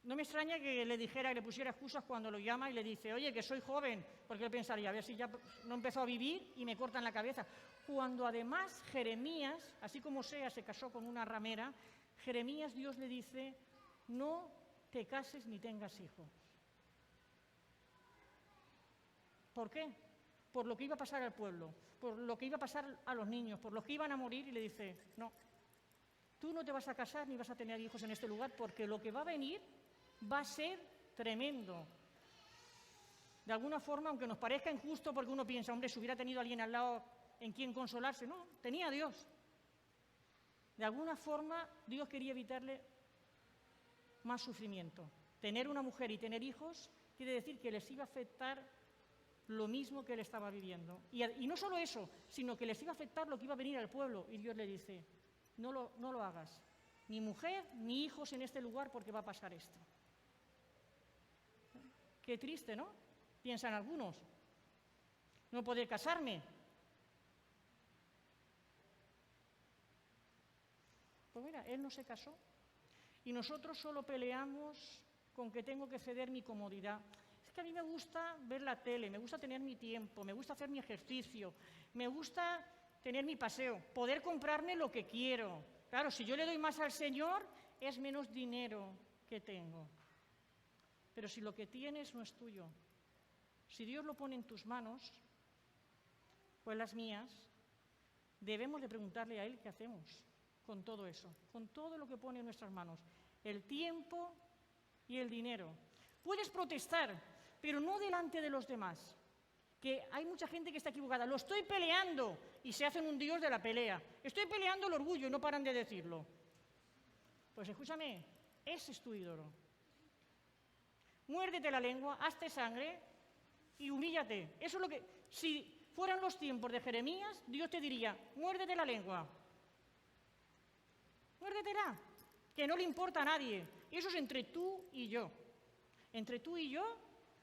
No me extraña que le dijera, que le pusiera excusas cuando lo llama y le dice, oye, que soy joven, porque él pensaría, a ver si ya no empezó a vivir y me cortan la cabeza. Cuando además Jeremías, así como Oseas se casó con una ramera, Jeremías, Dios le dice, no te cases ni tengas hijos. ¿Por qué? Por lo que iba a pasar al pueblo, por lo que iba a pasar a los niños, por los que iban a morir, y le dice, no, tú no te vas a casar ni vas a tener hijos en este lugar, porque lo que va a venir va a ser tremendo. De alguna forma, aunque nos parezca injusto, porque uno piensa, hombre, si hubiera tenido a alguien al lado en quien consolarse, no, tenía a Dios. De alguna forma, Dios quería evitarle más sufrimiento. Tener una mujer y tener hijos quiere decir que les iba a afectar lo mismo que él estaba viviendo. Y no solo eso, sino que les iba a afectar lo que iba a venir al pueblo. Y Dios le dice, no lo hagas, ni mujer ni hijos en este lugar, porque va a pasar esto. Qué triste, ¿no? Piensan algunos. No poder casarme. Pues mira, él no se casó. Y nosotros solo peleamos con que tengo que ceder mi comodidad. Es que a mí me gusta ver la tele, me gusta tener mi tiempo, me gusta hacer mi ejercicio, me gusta tener mi paseo, poder comprarme lo que quiero. Claro, si yo le doy más al Señor, es menos dinero que tengo. Pero si lo que tienes no es tuyo, si Dios lo pone en tus manos, pues las mías, debemos de preguntarle a Él qué hacemos con todo eso, con todo lo que pone en nuestras manos, el tiempo y el dinero. Puedes protestar, pero no delante de los demás, que hay mucha gente que está equivocada. Lo estoy peleando y se hacen un dios de la pelea. Estoy peleando el orgullo y no paran de decirlo. Pues escúchame, ese es tu ídolo. Muérdete la lengua, hazte sangre y humíllate. Eso es lo que, si fueran los tiempos de Jeremías, Dios te diría, muérdete la lengua. Muérdetela, que no le importa a nadie. Eso es entre tú y yo. Entre tú y yo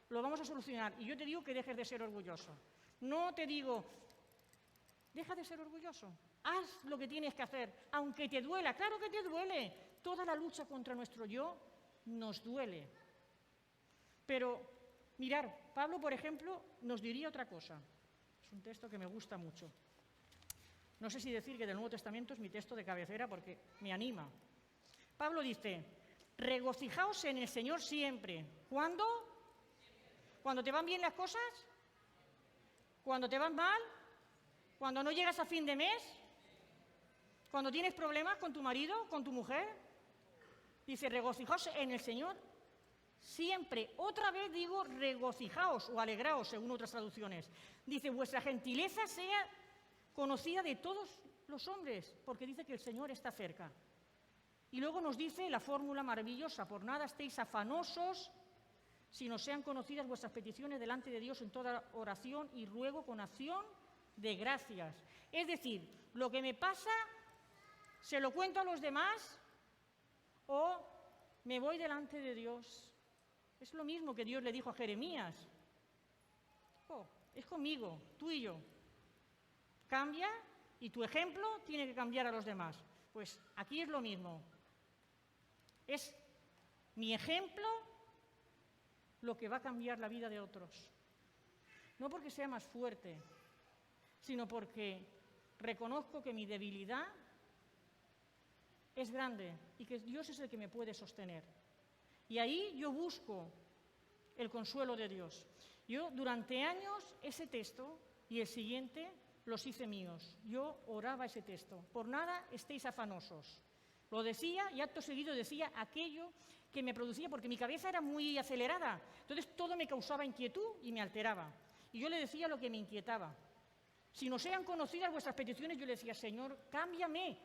lo vamos a solucionar. Y yo te digo que dejes de ser orgulloso. No te digo, deja de ser orgulloso. Haz lo que tienes que hacer, aunque te duela. Claro que te duele. Toda la lucha contra nuestro yo nos duele. Pero, mirar, Pablo, por ejemplo, nos diría otra cosa. Es un texto que me gusta mucho. No sé si decir que del Nuevo Testamento es mi texto de cabecera porque me anima. Pablo dice, regocijaos en el Señor siempre. ¿Cuándo? ¿Cuando te van bien las cosas? ¿Cuando te van mal? ¿Cuando no llegas a fin de mes? ¿Cuando tienes problemas con tu marido, con tu mujer? Dice, regocijaos en el Señor siempre. Otra vez digo, regocijaos o alegraos, según otras traducciones. Dice, vuestra gentileza sea conocida de todos los hombres, porque dice que el Señor está cerca. Y luego nos dice la fórmula maravillosa, por nada estéis afanosos, sino sean conocidas vuestras peticiones delante de Dios en toda oración y ruego con acción de gracias. Es decir, lo que me pasa, se lo cuento a los demás o me voy delante de Dios. Es lo mismo que Dios le dijo a Jeremías. Oh, es conmigo, tú y yo. Cambia y tu ejemplo tiene que cambiar a los demás. Pues aquí es lo mismo. Es mi ejemplo lo que va a cambiar la vida de otros. No porque sea más fuerte, sino porque reconozco que mi debilidad es grande y que Dios es el que me puede sostener. Y ahí yo busco el consuelo de Dios. Yo durante años ese texto y el siguiente los hice míos. Yo oraba ese texto. Por nada estéis afanosos. Lo decía y acto seguido decía aquello que me producía, porque mi cabeza era muy acelerada. Entonces todo me causaba inquietud y me alteraba. Y yo le decía lo que me inquietaba. Si no sean conocidas vuestras peticiones, yo le decía, Señor, cámbiame.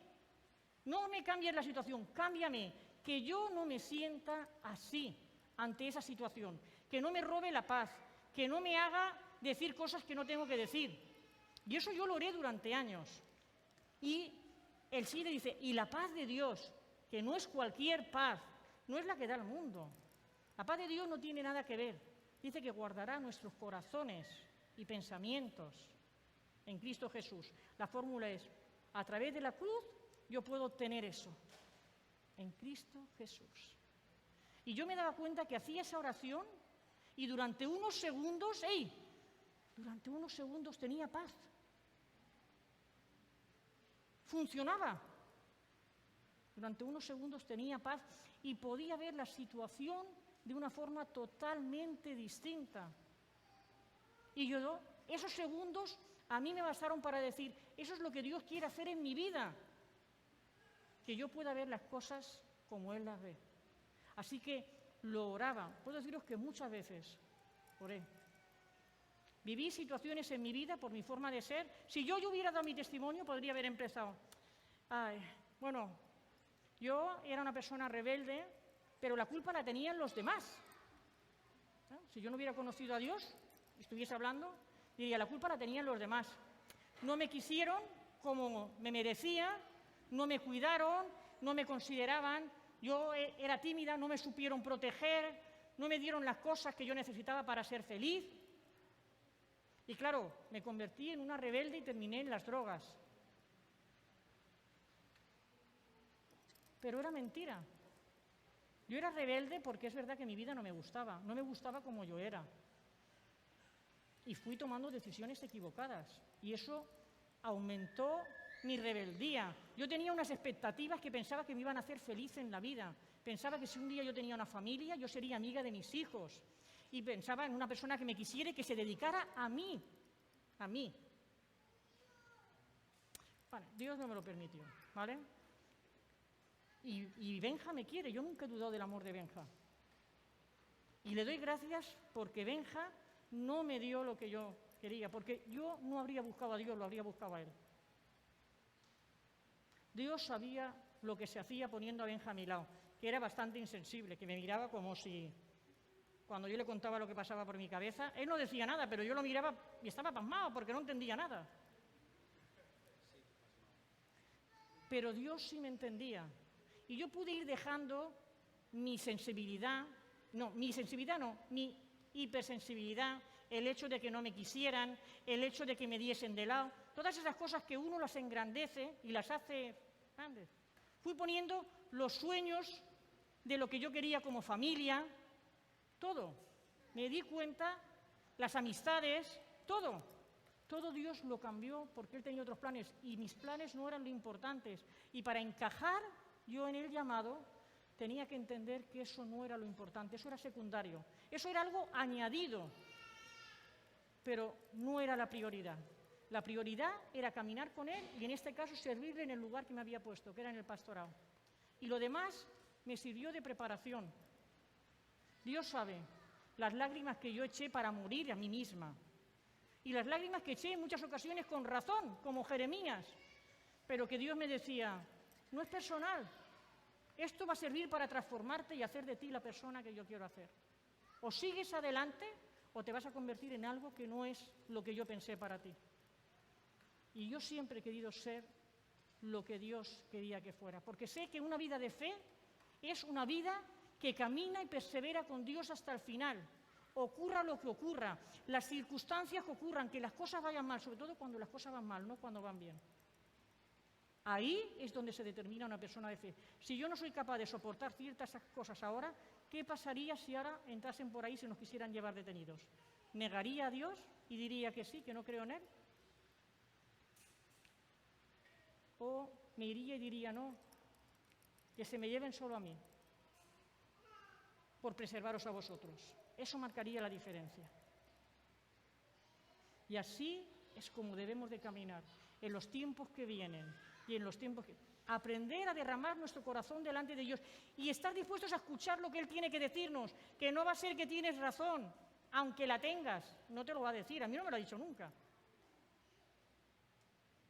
No me cambies la situación, cámbiame. Que yo no me sienta así ante esa situación. Que no me robe la paz. Que no me haga decir cosas que no tengo que decir. Y eso yo lo oré durante años. Y él sí le dice, y la paz de Dios, que no es cualquier paz, no es la que da el mundo. La paz de Dios no tiene nada que ver. Dice que guardará nuestros corazones y pensamientos en Cristo Jesús. La fórmula es, a través de la cruz, yo puedo obtener eso. En Cristo Jesús. Y yo me daba cuenta que hacía esa oración y durante unos segundos, durante unos segundos tenía paz. Funcionaba. Durante unos segundos tenía paz y podía ver la situación de una forma totalmente distinta. Y yo, esos segundos a mí me bastaron para decir, eso es lo que Dios quiere hacer en mi vida. Que yo pueda ver las cosas como Él las ve. Así que lo oraba. Puedo deciros que muchas veces oré. Viví situaciones en mi vida por mi forma de ser. Si yo hubiera dado mi testimonio, podría haber empezado. Yo era una persona rebelde, pero la culpa la tenían los demás. Si yo no hubiera conocido a Dios, estuviese hablando, diría, la culpa la tenían los demás. No me quisieron como me merecía, no me cuidaron, no me consideraban, yo era tímida, no me supieron proteger, no me dieron las cosas que yo necesitaba para ser feliz. Y claro, me convertí en una rebelde y terminé en las drogas. Pero era mentira. Yo era rebelde porque es verdad que mi vida no me gustaba como yo era. Y fui tomando decisiones equivocadas. Y eso aumentó mi rebeldía. Yo tenía unas expectativas que pensaba que me iban a hacer feliz en la vida. Pensaba que si un día yo tenía una familia, yo sería amiga de mis hijos. Y pensaba en una persona que me quisiera y que se dedicara a mí. A mí. Vale, Dios no me lo permitió, ¿vale? Y Benja me quiere, yo nunca he dudado del amor de Benja. Y le doy gracias porque Benja no me dio lo que yo quería, porque yo no habría buscado a Dios, lo habría buscado a él. Dios sabía lo que se hacía poniendo a Benja a mi lado, que era bastante insensible, que me miraba como si, cuando yo le contaba lo que pasaba por mi cabeza, él no decía nada, pero yo lo miraba y estaba pasmado porque no entendía nada. Pero Dios sí me entendía. Y yo pude ir dejando mi hipersensibilidad, el hecho de que no me quisieran, el hecho de que me diesen de lado, todas esas cosas que uno las engrandece y las hace grandes. Fui poniendo los sueños de lo que yo quería como familia, todo. Me di cuenta, las amistades, todo. Todo Dios lo cambió porque Él tenía otros planes y mis planes no eran lo importantes. Y para encajar yo en el llamado tenía que entender que eso no era lo importante, eso era secundario. Eso era algo añadido, pero no era la prioridad. La prioridad era caminar con Él y en este caso servirle en el lugar que me había puesto, que era en el pastorado. Y lo demás me sirvió de preparación. Dios sabe las lágrimas que yo eché para morir a mí misma. Y las lágrimas que eché en muchas ocasiones con razón, como Jeremías. Pero que Dios me decía, no es personal. Esto va a servir para transformarte y hacer de ti la persona que yo quiero hacer. O sigues adelante o te vas a convertir en algo que no es lo que yo pensé para ti. Y yo siempre he querido ser lo que Dios quería que fuera, porque sé que una vida de fe es una vida que camina y persevera con Dios hasta el final. Ocurra lo que ocurra, las circunstancias que ocurran, que las cosas vayan mal, sobre todo cuando las cosas van mal, no cuando van bien. Ahí es donde se determina una persona de fe. Si yo no soy capaz de soportar ciertas cosas ahora, ¿qué pasaría si ahora entrasen por ahí y se nos quisieran llevar detenidos? ¿Negaría a Dios y diría que sí, que no creo en Él? ¿O me iría y diría no, que se me lleven solo a mí, por preservaros a vosotros? Eso marcaría la diferencia. Y así es como debemos de caminar en los tiempos que vienen y en los tiempos que... Aprender a derramar nuestro corazón delante de Dios y estar dispuestos a escuchar lo que Él tiene que decirnos, que no va a ser que tienes razón, aunque la tengas, no te lo va a decir, a mí no me lo ha dicho nunca.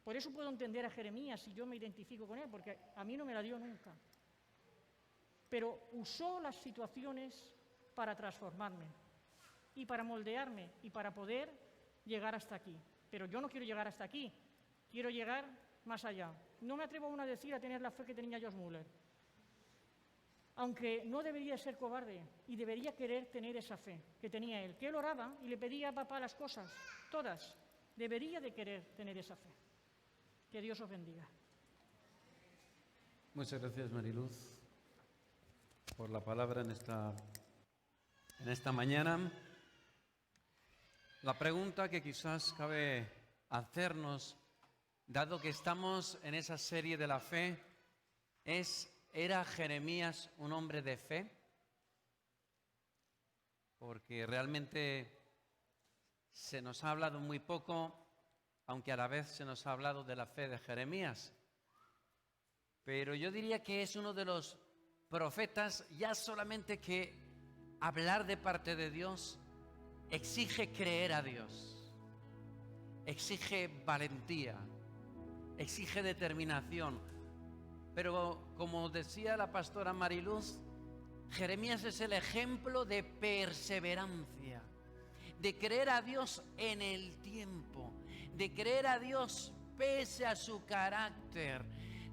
Por eso puedo entender a Jeremías si yo me identifico con él, porque a mí no me la dio nunca. Pero usó las situaciones para transformarme y para moldearme y para poder llegar hasta aquí. Pero yo no quiero llegar hasta aquí, quiero llegar más allá. No me atrevo aún a decir a tener la fe que tenía Josh Muller, aunque no debería ser cobarde y debería querer tener esa fe que tenía él, que él oraba y le pedía a papá las cosas, todas. Debería de querer tener esa fe. Que Dios os bendiga. Muchas gracias, Mariluz, por la palabra en esta mañana. La pregunta que quizás cabe hacernos, dado que estamos en esa serie de la fe, es: ¿era Jeremías un hombre de fe? Porque realmente se nos ha hablado muy poco, aunque a la vez se nos ha hablado de la fe de Jeremías. Pero yo diría que es uno de los profetas, ya solamente que hablar de parte de Dios exige creer a Dios, exige valentía, exige determinación. Pero como decía la pastora Mariluz, Jeremías es el ejemplo de perseverancia, de creer a Dios en el tiempo, de creer a Dios pese a su carácter,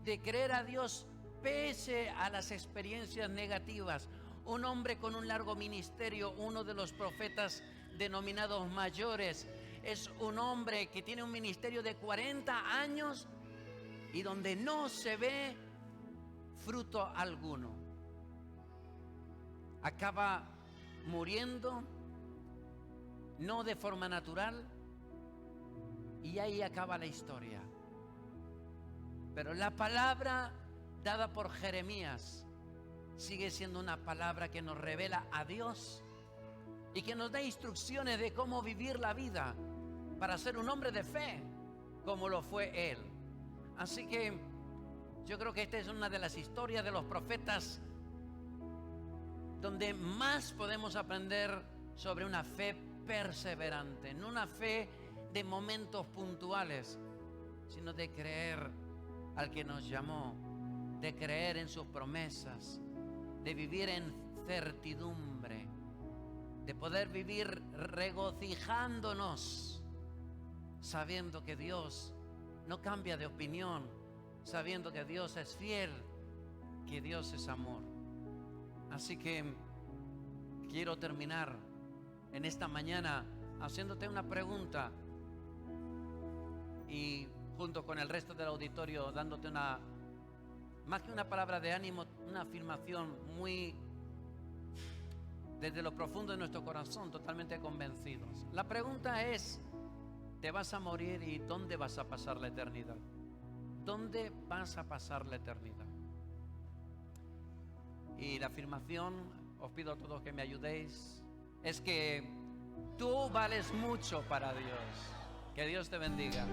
de creer a Dios pese a las experiencias negativas. un hombre con un largo ministerio, uno de los profetas denominados mayores. Es un hombre que tiene un ministerio de 40 años y donde no se ve fruto alguno. Acaba muriendo, no de forma natural, y ahí acaba la historia. Pero la palabra dada por Jeremías sigue siendo una palabra que nos revela a Dios y que nos da instrucciones de cómo vivir la vida para ser un hombre de fe, como lo fue él. Así que yo creo que esta es una de las historias de los profetas donde más podemos aprender sobre una fe perseverante, no una fe de momentos puntuales, sino de creer al que nos llamó, de creer en sus promesas, de vivir en certidumbre, de poder vivir regocijándonos, sabiendo que Dios no cambia de opinión, sabiendo que Dios es fiel, que Dios es amor. Así que quiero terminar en esta mañana haciéndote una pregunta y junto con el resto del auditorio dándote más que una palabra de ánimo, una afirmación muy desde lo profundo de nuestro corazón, totalmente convencidos. La pregunta es: ¿te vas a morir y dónde vas a pasar la eternidad? ¿Dónde vas a pasar la eternidad? Y la afirmación, os pido a todos que me ayudéis, es que tú vales mucho para Dios. Que Dios te bendiga.